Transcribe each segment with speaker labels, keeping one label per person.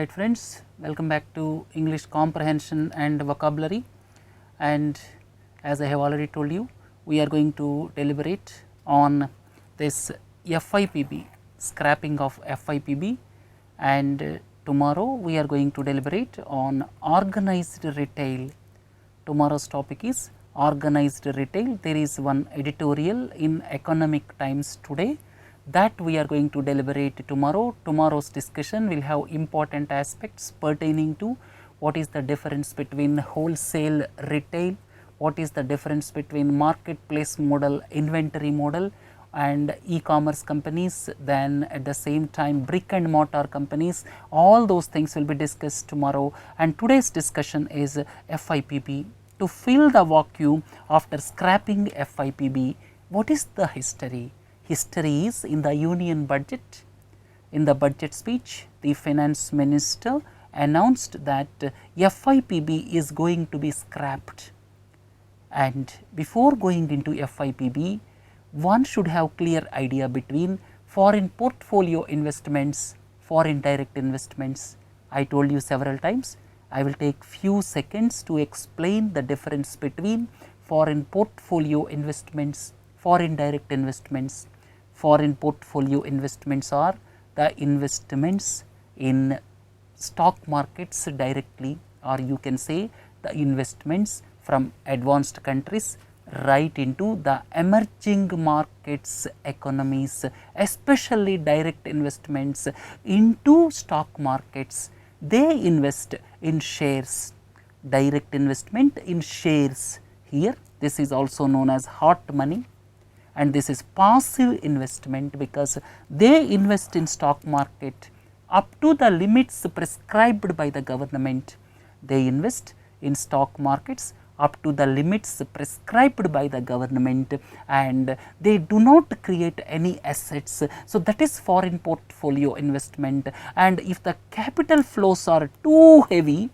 Speaker 1: Right friends, welcome back to English comprehension and vocabulary, and as I have already told you, we are going to deliberate on this FIPB, scrapping of FIPB, and tomorrow we are going to deliberate on organized retail. Tomorrow's topic is organized retail. There is one editorial in Economic Times today that we are going to deliberate tomorrow. Tomorrow's discussion will have important aspects pertaining to what is the difference between wholesale retail, what is the difference between marketplace model, inventory model and e-commerce companies, then at the same time brick and mortar companies. All those things will be discussed tomorrow, and today's discussion is FIPB. To fill the vacuum after scrapping FIPB, what is the history? History is in the union budget. In the budget speech, the finance minister announced that FIPB is going to be scrapped, and before going into FIPB, one should have clear idea between foreign portfolio investments, foreign direct investments. I told you several times, I will take few seconds to explain the difference between foreign portfolio investments, foreign direct investments. Foreign portfolio investments are the investments in stock markets directly, or you can say the investments from advanced countries right into the emerging markets economies, especially direct investments into stock markets. They invest in shares, direct investment in shares. Here this is also known as hot money, and this is passive investment because they invest in stock market up to the limits prescribed by the government. They invest in stock markets up to the limits prescribed by the government, and they do not create any assets. So, that is foreign portfolio investment, and if the capital flows are too heavy,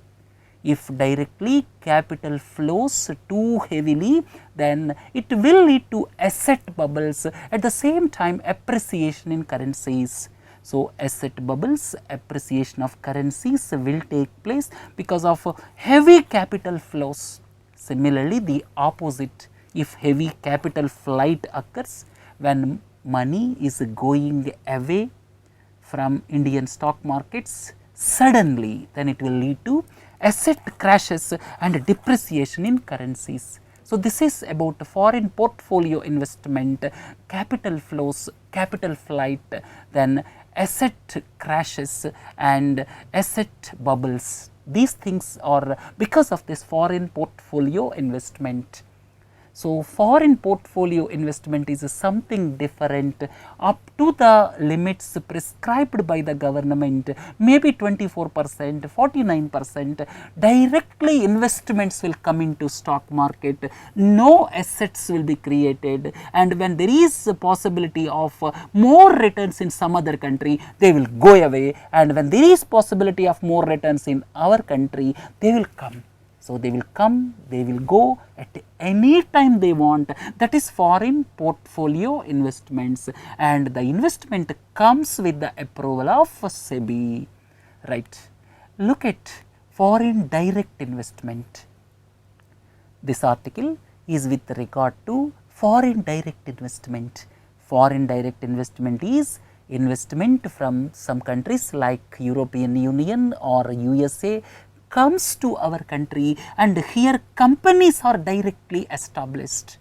Speaker 1: if directly capital flows too heavily, then it will lead to asset bubbles, at the same time appreciation in currencies. So, asset bubbles, appreciation of currencies will take place because of heavy capital flows. Similarly, the opposite, if heavy capital flight occurs, when money is going away from Indian stock markets suddenly, then it will lead to asset crashes and depreciation in currencies. So, this is about foreign portfolio investment, capital flows, capital flight, then asset crashes and asset bubbles. These things are because of this foreign portfolio investment. So, foreign portfolio investment is something different up to the limits prescribed by the government, maybe 24%, 49%, directly investments will come into stock market, no assets will be created, and when there is a possibility of more returns in some other country, they will go away, and when there is possibility of more returns in our country, they will come. So, they will come, they will go at any time they want. That is foreign portfolio investments, and the investment comes with the approval of SEBI, right. Look at foreign direct investment. This article is with regard to foreign direct investment. Foreign direct investment is investment from some countries like European Union or USA comes to our country, and here companies are directly established.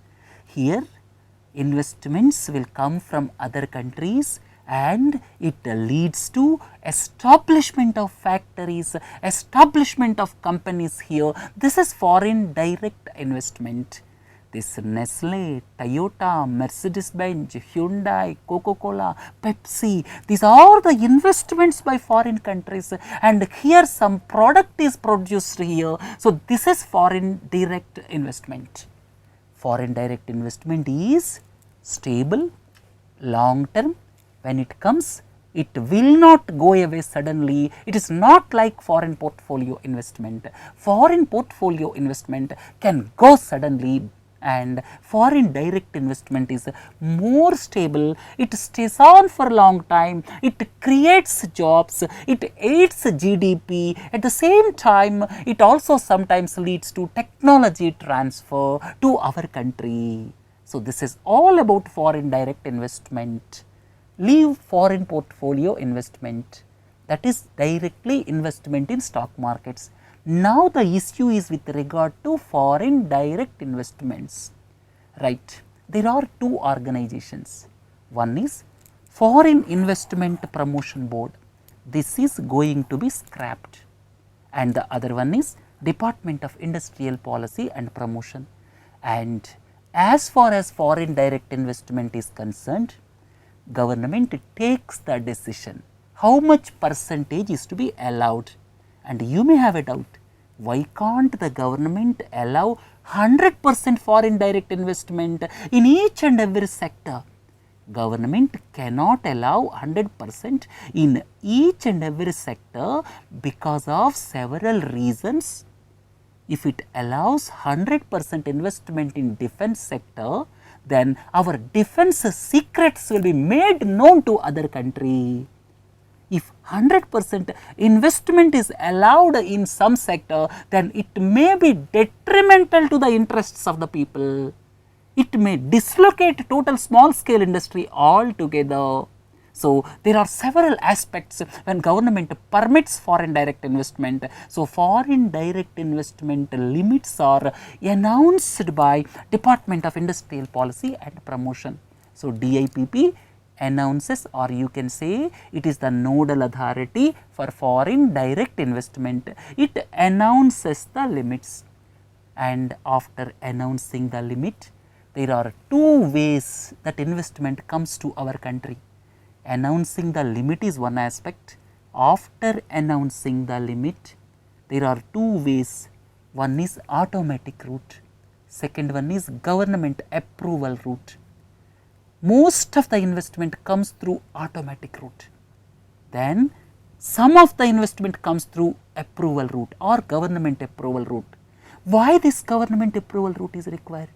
Speaker 1: Here investments will come from other countries, and it leads to establishment of factories, establishment of companies here. This is foreign direct investment. This Nestle, Toyota, Mercedes-Benz, Hyundai, Coca-Cola, Pepsi, these are the investments by foreign countries, and here some product is produced here. So, this is foreign direct investment. Foreign direct investment is stable, long term. When it comes, it will not go away suddenly. It is not like foreign portfolio investment. Foreign portfolio investment can go suddenly, and foreign direct investment is more stable, it stays on for a long time, it creates jobs, it aids GDP, at the same time it also sometimes leads to technology transfer to our country. So, this is all about foreign direct investment. Leave foreign portfolio investment, that is directly investment in stock markets. Now, the issue is with regard to foreign direct investments, right. There are two organizations. One is Foreign Investment Promotion Board, this is going to be scrapped, and the other one is Department of Industrial Policy and Promotion. And as far as foreign direct investment is concerned, government takes the decision how much percentage is to be allowed. And you may have a doubt, why can't the government allow 100% foreign direct investment in each and every sector? Government cannot allow 100% in each and every sector because of several reasons. If it allows 100% investment in defense sector, then our defense secrets will be made known to other country. If 100% investment is allowed in some sector, then it may be detrimental to the interests of the people. It may dislocate total small scale industry altogether. So, there are several aspects when government permits foreign direct investment. So, foreign direct investment limits are announced by Department of Industrial Policy and Promotion. So, DIPP announces, or you can say it is the nodal authority for foreign direct investment. It announces the limits, and after announcing the limit, there are two ways that investment comes to our country. Announcing the limit is one aspect. After announcing the limit, there are two ways. One is automatic route, second one is government approval route. Most of the investment comes through automatic route, then some of the investment comes through approval route or government approval route. Why this government approval route is required?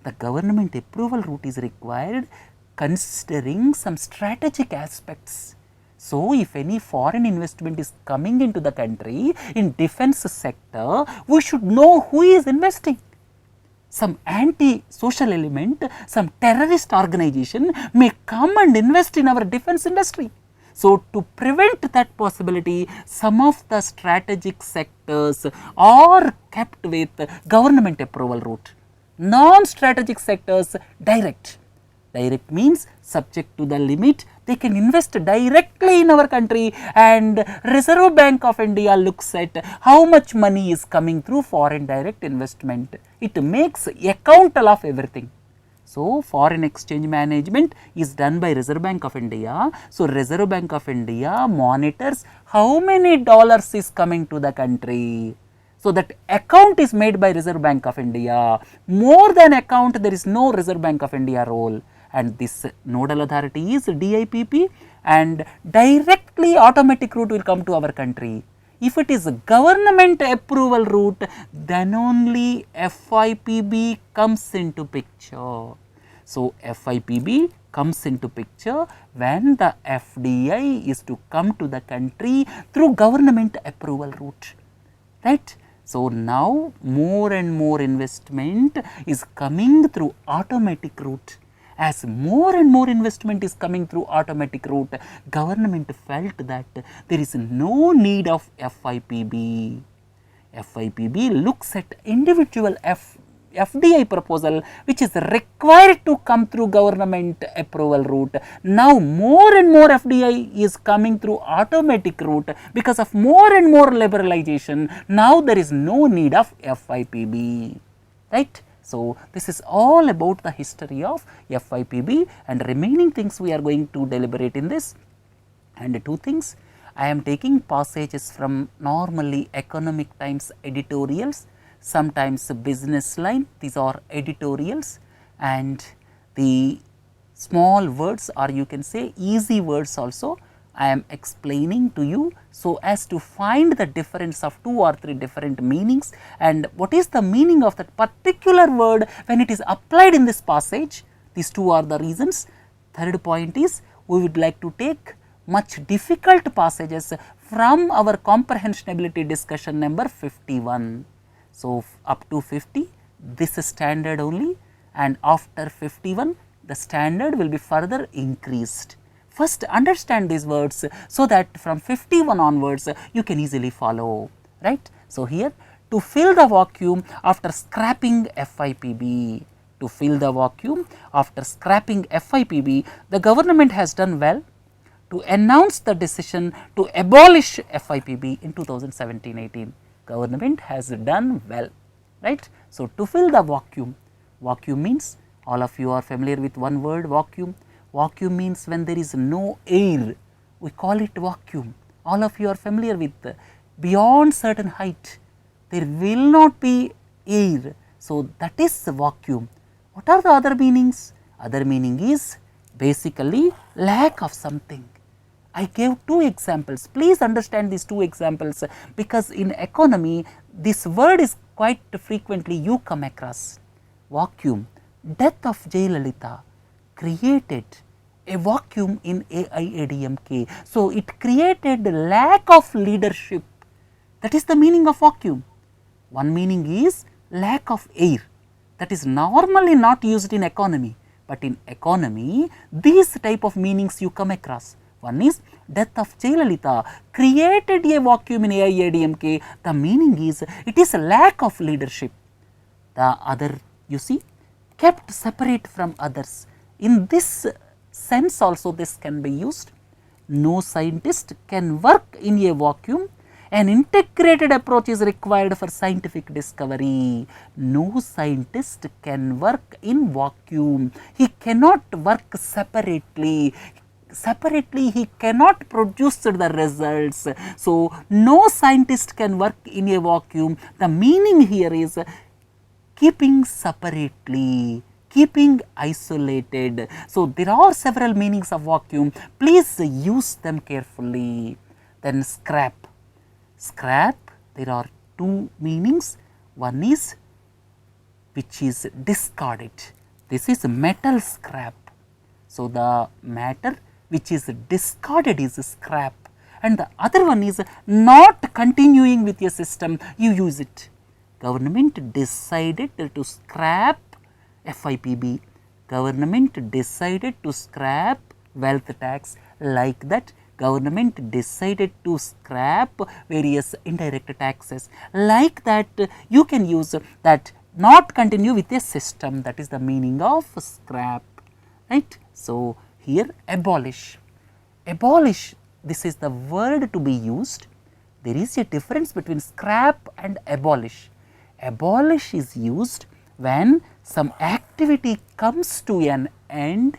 Speaker 1: The government approval route is required considering some strategic aspects. So, if any foreign investment is coming into the country in defense sector, we should know who is investing. Some anti-social element, some terrorist organization may come and invest in our defense industry. So, to prevent that possibility, some of the strategic sectors are kept with government approval route. Non-strategic sectors, direct. Direct means subject to the limit, they can invest directly in our country, and Reserve Bank of India looks at how much money is coming through foreign direct investment. It makes account of everything. So, foreign exchange management is done by Reserve Bank of India. So, Reserve Bank of India monitors how many dollars is coming to the country. So, that account is made by Reserve Bank of India. More than account, there is no Reserve Bank of India role, and this nodal authority is DIPP, and directly automatic route will come to our country. If it is a government approval route, then only FIPB comes into picture. So, FIPB comes into picture when the FDI is to come to the country through government approval route, right. So, now more and more investment is coming through automatic route. As more and more investment is coming through automatic route, government felt that there is no need of FIPB. FIPB looks at individual FDI proposal which is required to come through government approval route. Now, more and more FDI is coming through automatic route because of more and more liberalization. Now, there is no need of FIPB, right. So, this is all about the history of FIPB, and remaining things we are going to deliberate in this. And two things, I am taking passages from normally Economic Times editorials, sometimes Business Line, these are editorials, and the small words, or you can say easy words also, I am explaining to you so as to find the difference of 2 or 3 different meanings and what is the meaning of that particular word when it is applied in this passage. These 2 are the reasons. Third point is we would like to take much difficult passages from our comprehensionability discussion number 51. So, up to 50 this is standard only, and after 51 the standard will be further increased. First understand these words so that from 51 onwards you can easily follow, right. So, here to fill the vacuum after scrapping FIPB, to fill the vacuum after scrapping FIPB, the government has done well to announce the decision to abolish FIPB in 2017-18. Government has done well, right. So, to fill the vacuum, vacuum means, all of you are familiar with one word, vacuum. Vacuum means when there is no air, we call it vacuum. All of you are familiar with beyond certain height, there will not be air. So, that is the vacuum. What are the other meanings? Other meaning is basically lack of something. I gave 2 examples. Please understand these 2 examples because in economy this word is quite frequently you come across. Vacuum, death of Jayalalitha created a vacuum in AIADMK. So, it created lack of leadership. That is the meaning of vacuum. One meaning is lack of air, that is normally not used in economy, but in economy these type of meanings you come across. One is death of Jayalalitha created a vacuum in AIADMK, the meaning is it is a lack of leadership. The other, you see, kept separate from others. In this sense also this can be used. No scientist can work in a vacuum. An integrated approach is required for scientific discovery. No scientist can work in vacuum. He cannot work separately. Separately he cannot produce the results. So, no scientist can work in a vacuum. The meaning here is keeping separately, keeping isolated. So, there are several meanings of vacuum. Please use them carefully. Then scrap. Scrap, there are 2 meanings. One is which is discarded. This is metal scrap. So, the matter which is discarded is scrap, and the other one is not continuing with your system, you use it. Government decided to scrap FIPB, government decided to scrap wealth tax, like that government decided to scrap various indirect taxes, like that you can use that not continue with a system, that is the meaning of scrap, right. So, here abolish, abolish, this is the word to be used. There is a difference between scrap and abolish. Abolish is used when some activity comes to an end,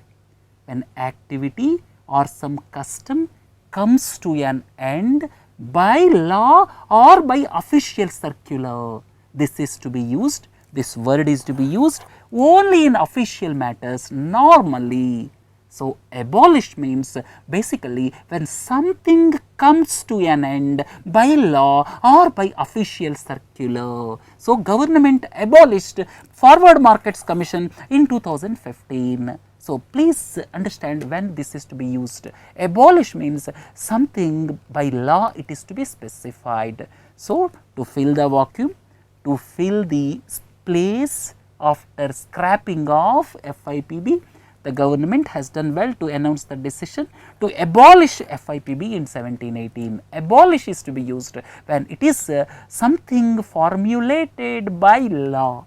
Speaker 1: when activity or some custom comes to an end by law or by official circular. This is to be used, this word is to be used only in official matters normally. So, abolish means basically when something comes to an end by law or by official circular. So, government abolished Forward Markets Commission in 2015. So, please understand when this is to be used. Abolish means something by law it is to be specified. So, to fill the vacuum, to fill the place after scrapping of FIPB, the government has done well to announce the decision to abolish FIPB in 1718. Abolish is to be used when it is something formulated by law.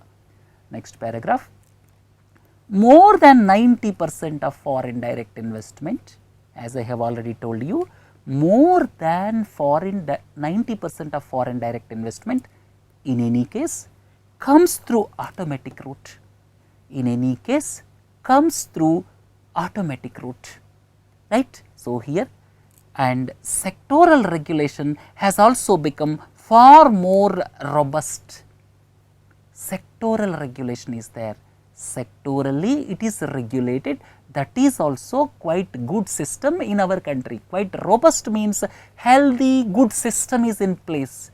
Speaker 1: Next paragraph. More than 90% of foreign direct investment, as I have already told you, more than 90% of foreign direct investment in any case comes through automatic route. In any case comes through automatic route, right. So, here and sectoral regulation has also become far more robust. Sectoral regulation is there. sectorally it is regulated. That is also quite good system in our country. Quite robust means healthy, good system is in place,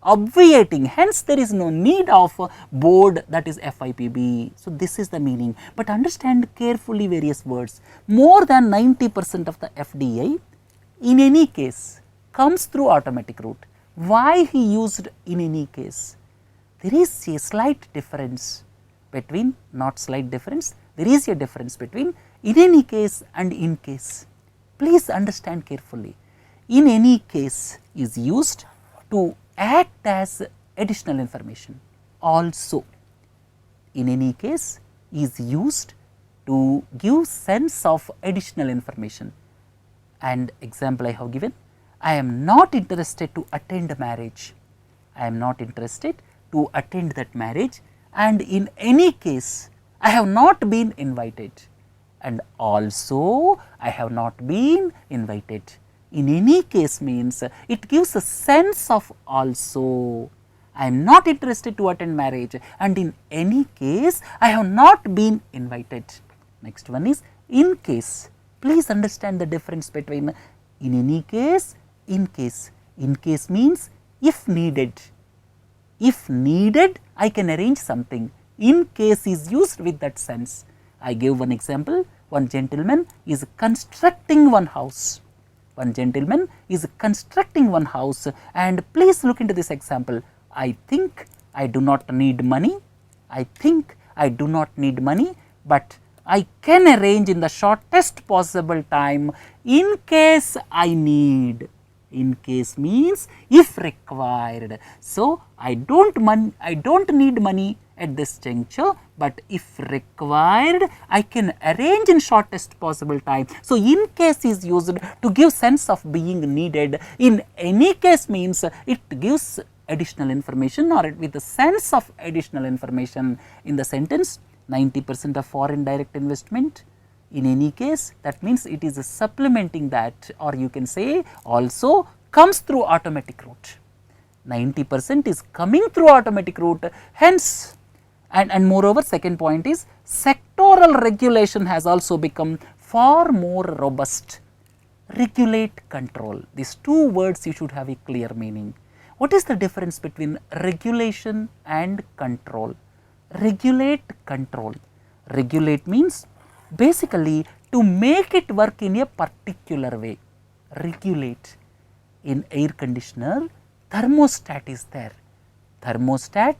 Speaker 1: obviating, hence there is no need of board, that is FIPB. So, this is the meaning, but understand carefully various words. More than 90% of the FDI in any case comes through automatic route. Why he used in any case? There is a slight difference between, not slight difference, there is a difference between in any case and in case. Please understand carefully. In any case is used to act as additional information. Also, in any case is used to give sense of additional information. And example I have given, I am not interested to attend marriage. I am not interested to attend that marriage, and in any case I have not been invited, and also I have not been invited. In any case means it gives a sense of also. I am not interested to attend marriage, and in any case I have not been invited. Next one is in case. Please understand the difference between in any case, in case. In case means if needed. If needed, I can arrange something. In case is used with that sense. I gave one example. One gentleman is constructing one house. One gentleman is constructing one house, and please look into this example. I think I do not need money. I think I do not need money, but I can arrange in the shortest possible time in case I need. In case means if required. So, I don't need money at this juncture, but if required I can arrange in shortest possible time. So, in case is used to give sense of being needed. In any case means it gives additional information or with the sense of additional information in the sentence. 90% of foreign direct investment. In any case, that means it is supplementing that, or you can say also comes through automatic route. 90% is coming through automatic route, hence, and moreover second point is sectoral regulation has also become far more robust. Regulate, control, these two words you should have a clear meaning. What is the difference between regulation and control? Regulate, control. Regulate means basically to make it work in a particular way. Regulate. In air conditioner, thermostat is there. Thermostat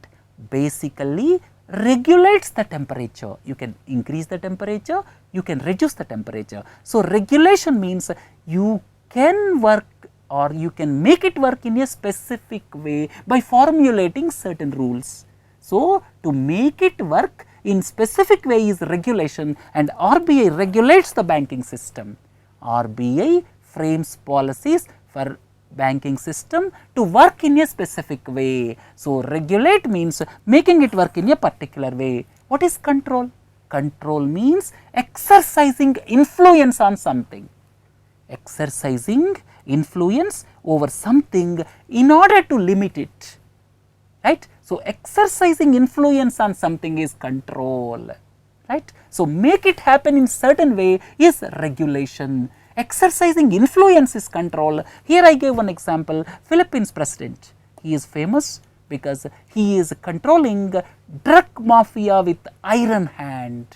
Speaker 1: basically regulates the temperature. You can increase the temperature, you can reduce the temperature. So, regulation means you can work or you can make it work in a specific way by formulating certain rules. So, to make it work in specific way is regulation, and RBI regulates the banking system. RBI frames policies for banking system to work in a specific way. So, regulate means making it work in a particular way. What is control? Control means exercising influence on something. Exercising influence over something in order to limit it, right. So, exercising influence on something is control, right. So, make it happen in certain way is regulation. Exercising influence is control. Here I gave one example, Philippines president. He is famous because he is controlling drug mafia with iron hand.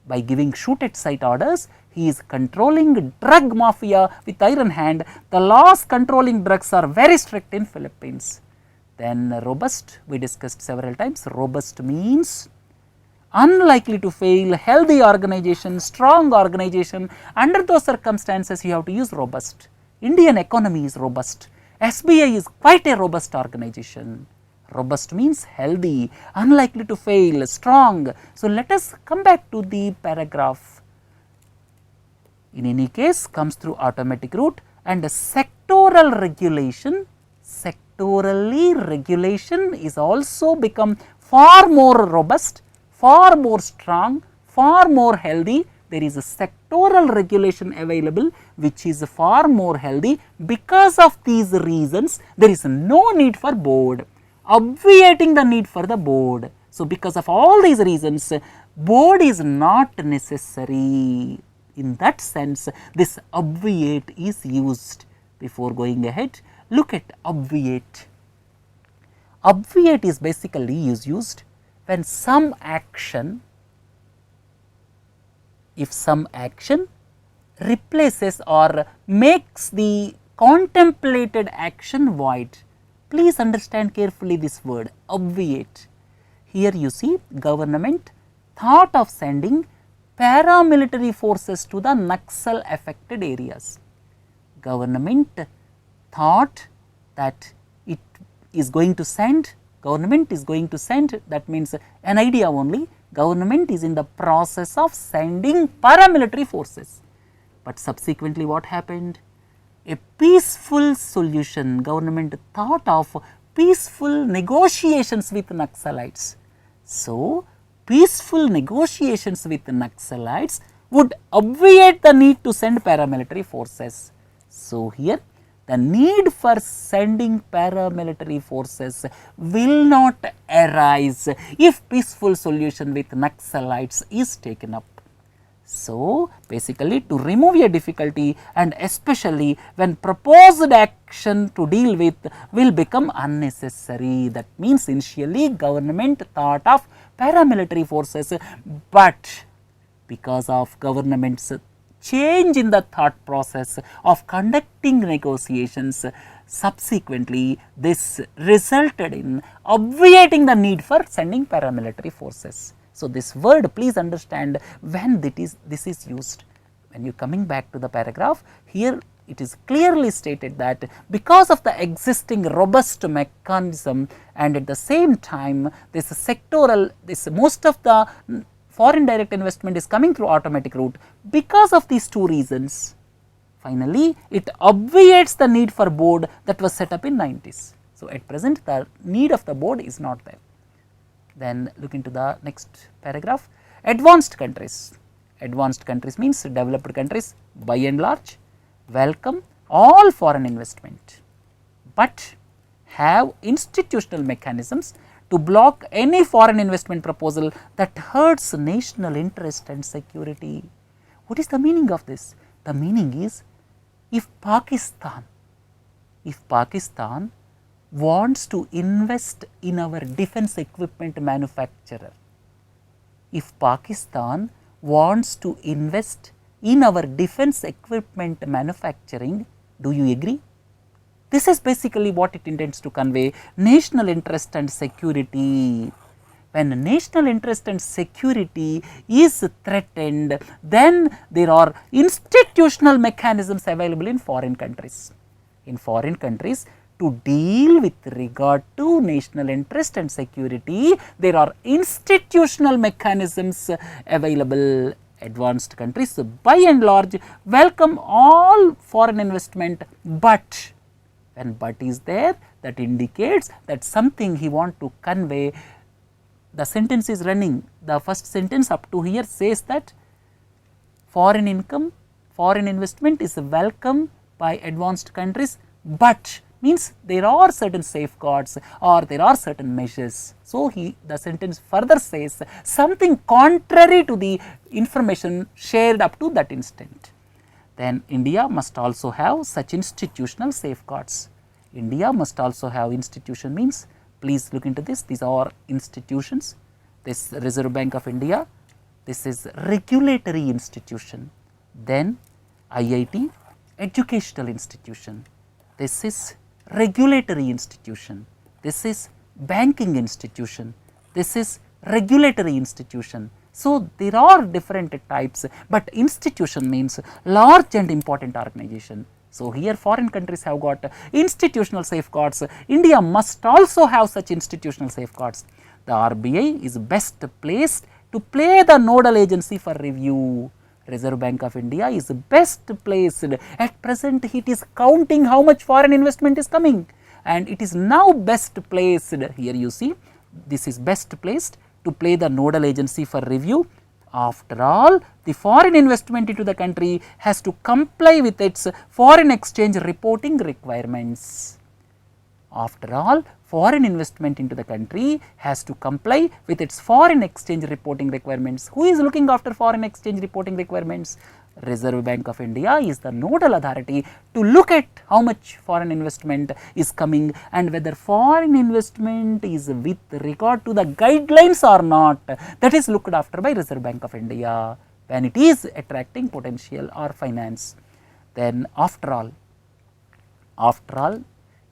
Speaker 1: By giving shoot at sight orders, he is controlling drug mafia with iron hand. The laws controlling drugs are very strict in Philippines. Then robust, we discussed several times. Robust means unlikely to fail, healthy organization, strong organization. Under those circumstances, you have to use robust. Indian economy is robust. SBI is quite a robust organization. Robust means healthy, unlikely to fail, strong. So, let us come back to the paragraph. In any case, comes through automatic route, and sectoral regulation, sectorally regulation is also become far more robust, far more strong, far more healthy. There is a sectoral regulation available which is far more healthy. Because of these reasons, there is no need for board, obviating the need for the board. So, because of all these reasons, board is not necessary. In that sense, this obviate is used. Before going ahead, look at obviate. Obviate is basically used when some action, if some action replaces or makes the contemplated action void. Please understand carefully this word obviate. Here you see government thought of sending paramilitary forces to the Naxal affected areas. Government thought that it is going to send, that means an idea only, government is in the process of sending paramilitary forces. But subsequently what happened? A peaceful solution, government thought of peaceful negotiations with Naxalites. So, peaceful negotiations with Naxalites would obviate the need to send paramilitary forces. So, here the need for sending paramilitary forces will not arise if peaceful solution with Naxalites is taken up. So, basically to remove a difficulty and especially when proposed action to deal with will become unnecessary. That means initially government thought of paramilitary forces, but because of government's change in the thought process of conducting negotiations, subsequently this resulted in obviating the need for sending paramilitary forces. So, this word please understand when this is used. When you coming back to the paragraph, here it is clearly stated that because of the existing robust mechanism and at the same time this sectoral, most of the foreign direct investment is coming through automatic route. Because of these two reasons, finally it obviates the need for board that was set up in 90s. So, at present the need of the board is not there. Then look into the next paragraph. Advanced countries. Advanced countries means developed countries by and large welcome all foreign investment, but have institutional mechanisms to block any foreign investment proposal that hurts national interest and security. What is the meaning of this? The meaning is if Pakistan wants to invest in our defense equipment manufacturer, if Pakistan wants to invest in our defense equipment manufacturing, do you agree? This is basically what it intends to convey, national interest and security. When national interest and security is threatened, then there are institutional mechanisms available in foreign countries. In foreign countries, to deal with regard to national interest and security, there are institutional mechanisms available. Advanced countries by and large welcome all foreign investment, but when but is there, that indicates that something he want to convey. The sentence is running, the first sentence up to here says that foreign income, foreign investment is welcome by advanced countries, but means there are certain safeguards or there are certain measures. So, the sentence further says something contrary to the information shared up to that instant. Then India must also have such institutional safeguards. India must also have institution means, please look into this, these are institutions. This Reserve Bank of India, this is regulatory institution. Then IIT, educational institution. This is regulatory institution, this is banking institution, this is regulatory institution. So, there are different types, but institution means large and important organization. So, here foreign countries have got institutional safeguards, India must also have such institutional safeguards. The RBI is best placed to play the nodal agency for review. Reserve Bank of India is best placed. At present, it is counting how much foreign investment is coming, and it is now best placed. Here you see, this is best placed to play the nodal agency for review. After all, the foreign investment into the country has to comply with its foreign exchange reporting requirements. After all, foreign investment into the country has to comply with its foreign exchange reporting requirements. Who is looking after foreign exchange reporting requirements? Reserve Bank of India is the nodal authority to look at how much foreign investment is coming and whether foreign investment is with regard to the guidelines or not. That is looked after by Reserve Bank of India when it is attracting potential or finance. Then after all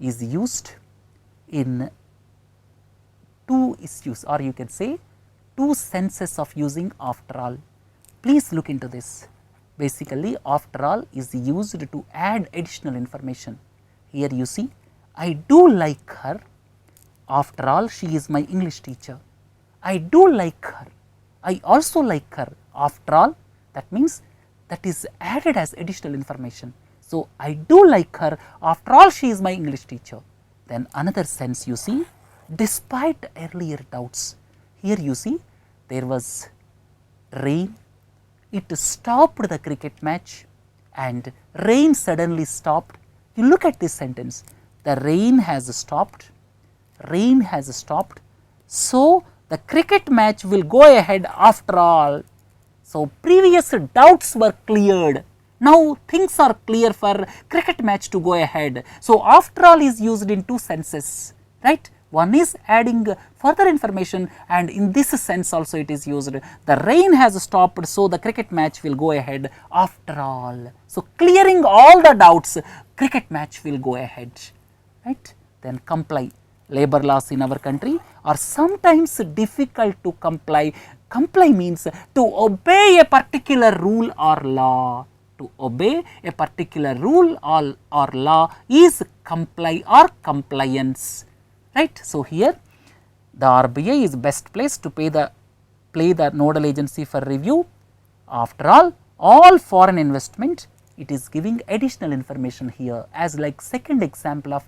Speaker 1: is used in two issues, or you can say two senses of using after all. Please look into this. Basically, after all is used to add additional information. Here you see, I do like her. After all, she is my English teacher. I do like her. I also like her. After all, that means that is added as additional information. So, I do like her. After all, she is my English teacher. Then another sense you see, despite earlier doubts. Here you see, there was rain. It stopped the cricket match and rain suddenly stopped. You look at this sentence, the rain has stopped, so the cricket match will go ahead after all. So, previous doubts were cleared, now things are clear for cricket match to go ahead. So, after all is used in two senses, right. One is adding further information, and in this sense also it is used. The rain has stopped, so the cricket match will go ahead after all. So, clearing all the doubts, cricket match will go ahead, right. Then comply. Labour laws in our country are sometimes difficult to comply. Comply means to obey a particular rule or law. To obey a particular rule or law is comply or compliance. Right. So, here the RBI is best placed to play the nodal agency for review. After all foreign investment, it is giving additional information here as like second example of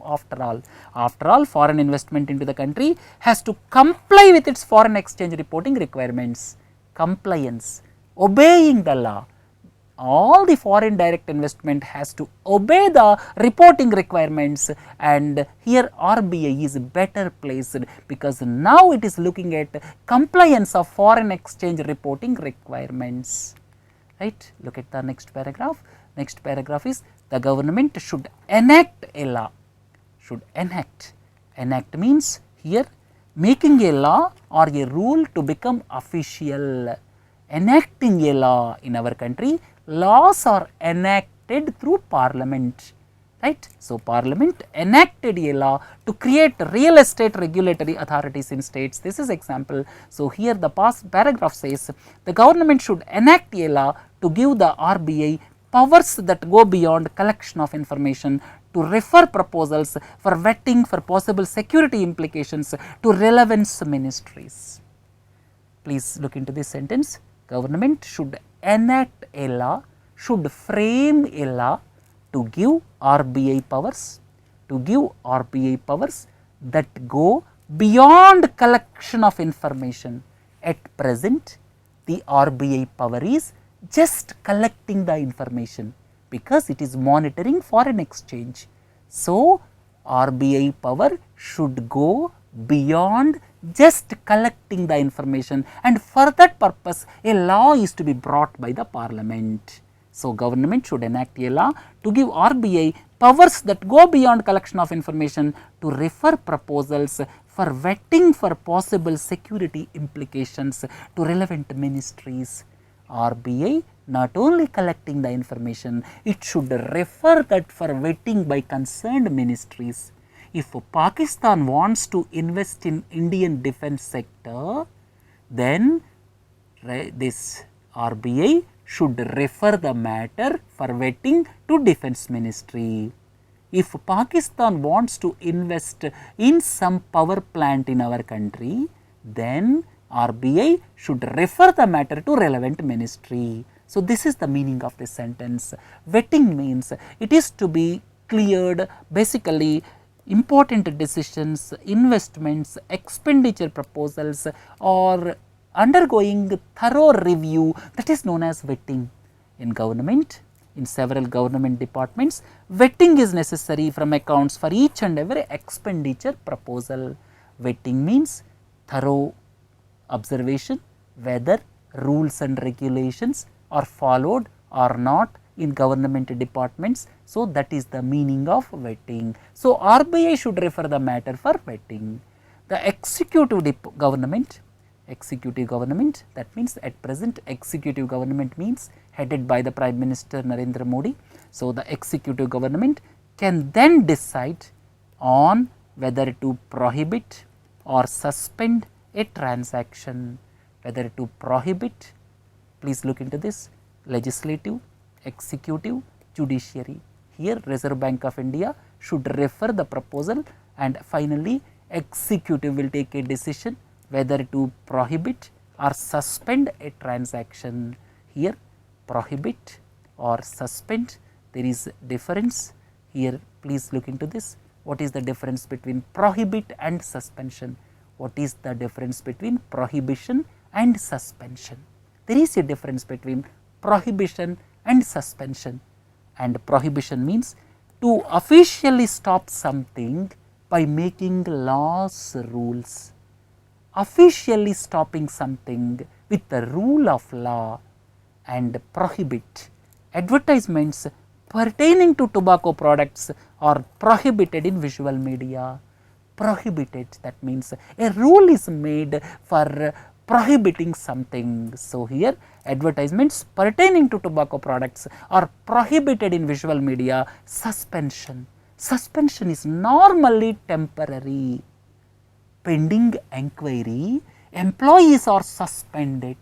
Speaker 1: after all foreign investment into the country has to comply with its foreign exchange reporting requirements. Compliance, obeying the law. All the foreign direct investment has to obey the reporting requirements, and here RBI is better placed because now it is looking at compliance of foreign exchange reporting requirements, right. Look at the next paragraph. Next paragraph is the government should enact a law, enact means here making a law or a rule to become official. Enacting a law in our country, laws are enacted through parliament, right. So, parliament enacted a law to create real estate regulatory authorities in states. This is example. So, here the past paragraph says the government should enact a law to give the RBI powers that go beyond collection of information, to refer proposals for vetting for possible security implications to relevant ministries. Please look into this sentence. Government should enact a law, should frame a law to give RBI powers, that go beyond collection of information. At present, the RBI power is just collecting the information because it is monitoring foreign exchange. So, RBI power should go beyond just collecting the information, and for that purpose a law is to be brought by the parliament. So, government should enact a law to give RBI powers that go beyond collection of information to refer proposals for vetting for possible security implications to relevant ministries. RBI not only collecting the information, it should refer that for vetting by concerned ministries. If Pakistan wants to invest in Indian defense sector, then this RBI should refer the matter for vetting to defense ministry. If Pakistan wants to invest in some power plant in our country, then RBI should refer the matter to relevant ministry. So, this is the meaning of this sentence. Vetting means it is to be cleared, basically important decisions, investments, expenditure proposals or undergoing thorough review, that is known as vetting. In in several government departments, vetting is necessary from accounts for each and every expenditure proposal. Vetting means thorough observation whether rules and regulations are followed or not in government departments. So, that is the meaning of vetting. So, RBI should refer the matter for vetting. The executive government, that means at present executive government means headed by the Prime Minister Narendra Modi. So, the executive government can then decide on whether to prohibit or suspend a transaction, whether to prohibit. Please look into this: legislative, executive, judiciary. Here Reserve Bank of India should refer the proposal, and finally executive will take a decision whether to prohibit or suspend a transaction. Here prohibit or suspend, there is difference. Here please look into this. What is the difference between prohibit and suspension? What is the difference between prohibition and suspension? There is a difference between prohibition and suspension. And prohibition means to officially stop something by making laws, rules. Officially stopping something with the rule of law. And prohibit, advertisements pertaining to tobacco products are prohibited in visual media. Prohibited, that means a rule is made for prohibiting something. So, here advertisements pertaining to tobacco products are prohibited in visual media. Suspension, suspension is normally temporary. Pending enquiry, employees are suspended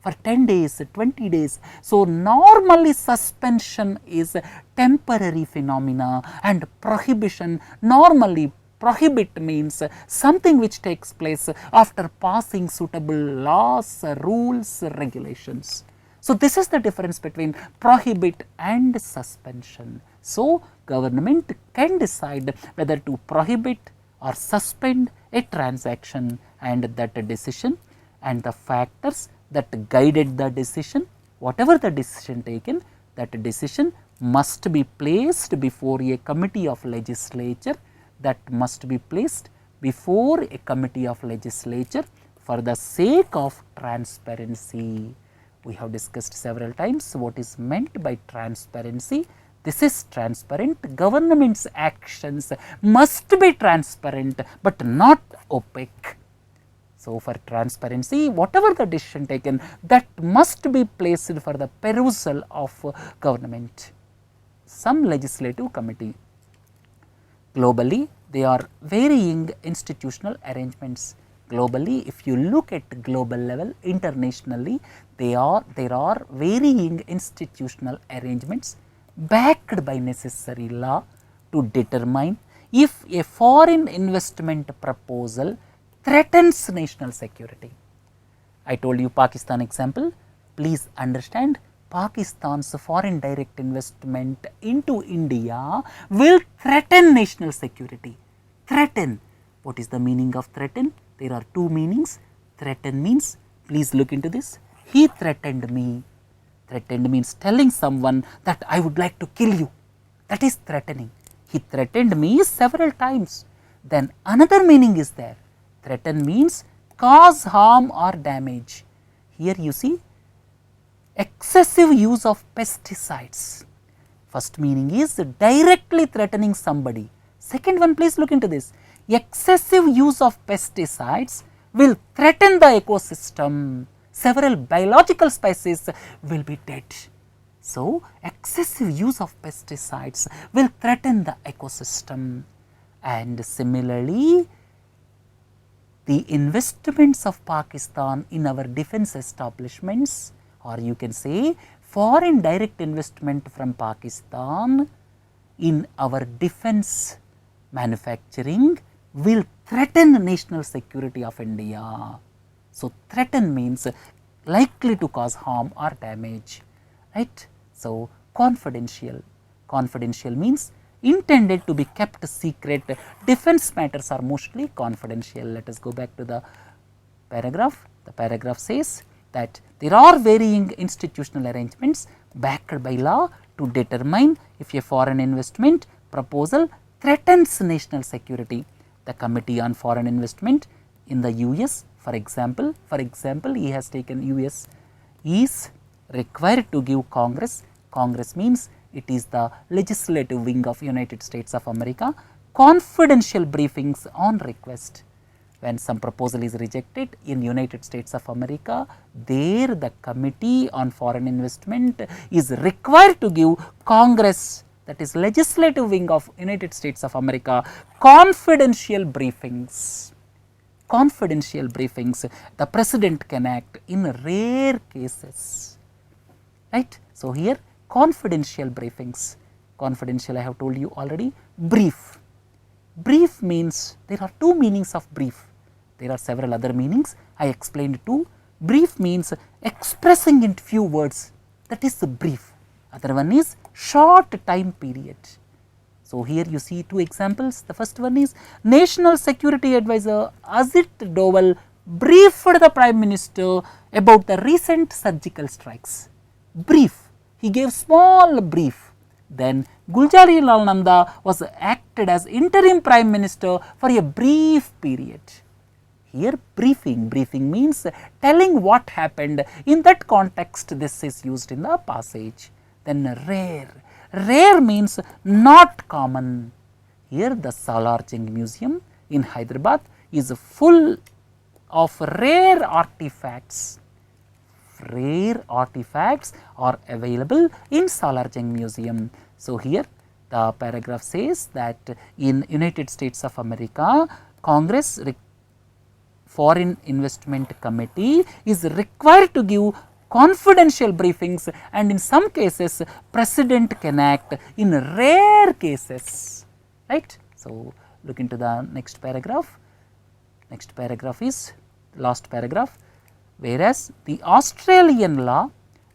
Speaker 1: for 10 days, 20 days. So, normally suspension is a temporary phenomena, and prohibition, normally prohibit means something which takes place after passing suitable laws, rules, regulations. So, this is the difference between prohibit and suspension. So, government can decide whether to prohibit or suspend a transaction, and that decision and the factors that guided the decision, whatever the decision taken, that decision must be placed before a committee of legislature, that must be placed before a committee of legislature for the sake of transparency. We have discussed several times what is meant by transparency. This is transparent. Government's actions must be transparent but not opaque. So, for transparency, whatever the decision taken, that must be placed for the perusal of government. Some legislative committee. Globally, they are varying institutional arrangements. Globally, if you look at global level, internationally, there are varying institutional arrangements backed by necessary law to determine if a foreign investment proposal threatens national security. I told you Pakistan example. Please understand, Pakistan's foreign direct investment into India will threaten national security. Threaten. What is the meaning of threaten? There are two meanings. Threaten means, please look into this, he threatened me. Threatened means telling someone that I would like to kill you. That is threatening. He threatened me several times. Then another meaning is there. Threaten means cause harm or damage. Here you see excessive use of pesticides. First meaning is directly threatening somebody. Second one, please look into this. Excessive use of pesticides will threaten the ecosystem. Several biological species will be dead. So, excessive use of pesticides will threaten the ecosystem. And similarly, the investments of Pakistan in our defense establishments, or you can say foreign direct investment from Pakistan in our defense manufacturing will threaten national security of India. So, threaten means likely to cause harm or damage, right. So, confidential. Confidential means intended to be kept secret. Defense matters are mostly confidential. Let us go back to the paragraph. The paragraph says that there are varying institutional arrangements backed by law to determine if a foreign investment proposal threatens national security. The Committee on Foreign Investment in the US, for example, he has taken US, is required to give Congress, Congress means it is the legislative wing of United States of America, confidential briefings on request. When some proposal is rejected in United States of America, there the Committee on Foreign Investment is required to give Congress, that is legislative wing of United States of America, confidential briefings. Confidential briefings the President can act in rare cases, right. So, here confidential briefings, confidential I have told you already. Brief, brief means there are two meanings of brief, there are several other meanings, I explained two. Brief means expressing in few words, that is the brief. Other one is short time period. So, here you see two examples. The first one is National Security Advisor Ajit Doval briefed the Prime Minister about the recent surgical strikes. Brief, he gave small brief. Then Gulzarilal Nanda was acted as interim Prime Minister for a brief period. Here briefing, briefing means telling what happened. In that context, this is used in the passage. Then rare, rare means not common. Here the Salarjung Museum in Hyderabad is full of rare artifacts. Rare artifacts are available in Salarjung Museum. So, here the paragraph says that in United States of America, Congress Foreign Investment Committee is required to give confidential briefings, and in some cases President can act in rare cases, right. So, look into the next paragraph. Next paragraph is last paragraph. Whereas the Australian law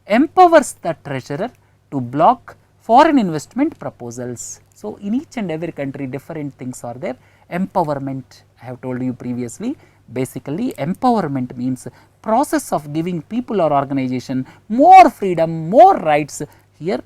Speaker 1: empowers the treasurer to block foreign investment proposals. So, in each and every country different things are there. Empowerment, I have told you previously, basically empowerment means process of giving people or organization more freedom, more rights. Here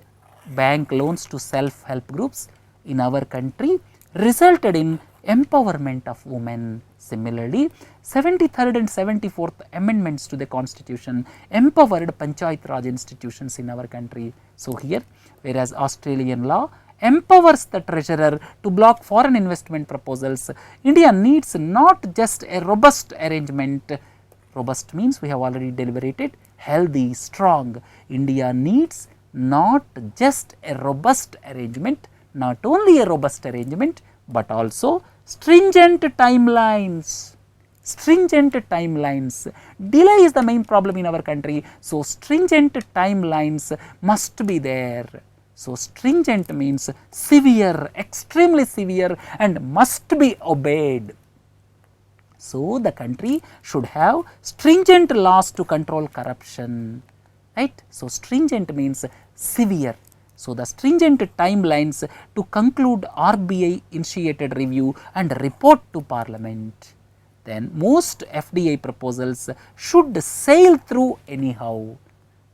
Speaker 1: bank loans to self-help groups in our country resulted in empowerment of women. Similarly, 73rd and 74th amendments to the constitution empowered Panchayat Raj institutions in our country. So, here whereas Australian law empowers the treasurer to block foreign investment proposals, India needs not just a robust arrangement, robust means we have already deliberated, healthy, strong. India needs not just a robust arrangement, not only a robust arrangement, but also stringent timelines. Stringent timelines. Delay is the main problem in our country. So, stringent timelines must be there. So, stringent means severe, extremely severe, and must be obeyed. So, the country should have stringent laws to control corruption, right. So, stringent means severe. So, the stringent timelines to conclude RBI initiated review and report to Parliament. Then most FDI proposals should sail through anyhow.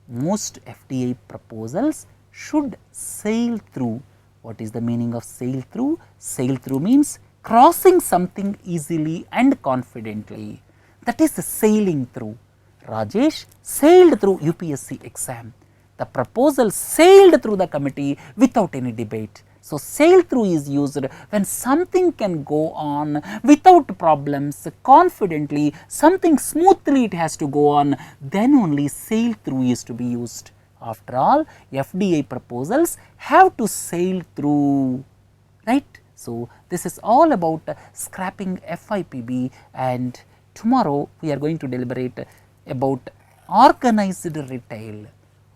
Speaker 1: Most FDI proposals should sail through. What is the meaning of sail through? Sail through means crossing something easily and confidently. That is sailing through. Rajesh sailed through UPSC exam. The proposal sailed through the committee without any debate. So, sail through is used when something can go on without problems, confidently, something smoothly it has to go on, then only sail through is to be used. After all, FDI proposals have to sail through, right. So, this is all about scrapping FIPB, and tomorrow we are going to deliberate about organized retail.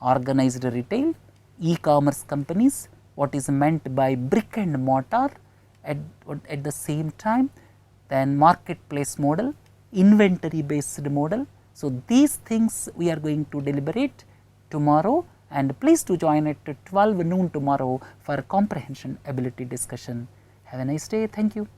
Speaker 1: Organized retail, e-commerce companies, what is meant by brick and mortar at the same time, then marketplace model, inventory based model. So, these things we are going to deliberate tomorrow, and please to join at 12 noon tomorrow for comprehension ability discussion. Have a nice day. Thank you.